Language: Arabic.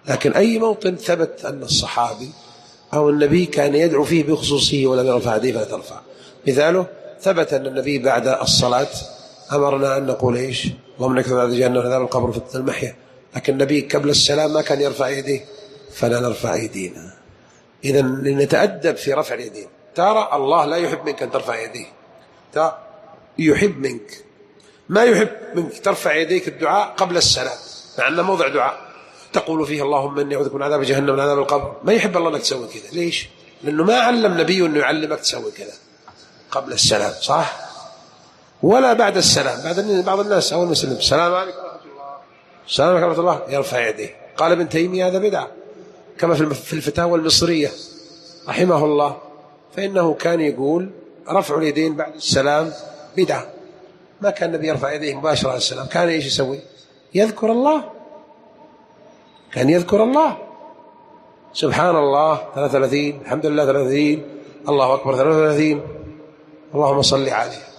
لكن أي موطن ثبت أن الصحابي أو النبي كان يدعو فيه بخصوصه ولم يرفع يديه فلا ترفع. مثاله ثبت أن النبي بعد الصلاة أمرنا أن نقول إيش؟ اللهم انك عذاب جهنم وعذاب القبر وفتنة المحيا، لكن النبي قبل السلام ما كان يرفع يديه فلا نرفع يدينا. إذن لنتأدب في رفع اليدين. ترى الله لا يحب منك أن ترفع يديه، يحب منك ما يحب منك ترفع يديك الدعاء قبل السلام، مع أنه موضع دعاء تقول فيه اللهم إني أعوذ بك من عذاب جهنم ومن عذاب القبر. ما يحب الله أنك تسوي كذا. ليش؟ لأنه ما علم نبيه أنه يعلمك تسوي كذا قبل السلام، صح؟ ولا بعد السلام. بعض الناس أول ما يسلم السلام عليكم ورحمة الله، السلام عليكم ورحمة الله، يرفع يديه. قال ابن تيمية هذا بدعة، كما في الفتاوى المصرية رحمه الله، فإنه كان يقول رفع اليدين بعد السلام بدعة. ما كان النبي يرفع يديه مباشرة على السلام، كان إيش يسوي؟ يذكر الله، كان يذكر الله، سبحان الله 33، الحمد لله 33، الله أكبر 33، اللهم صل عليه.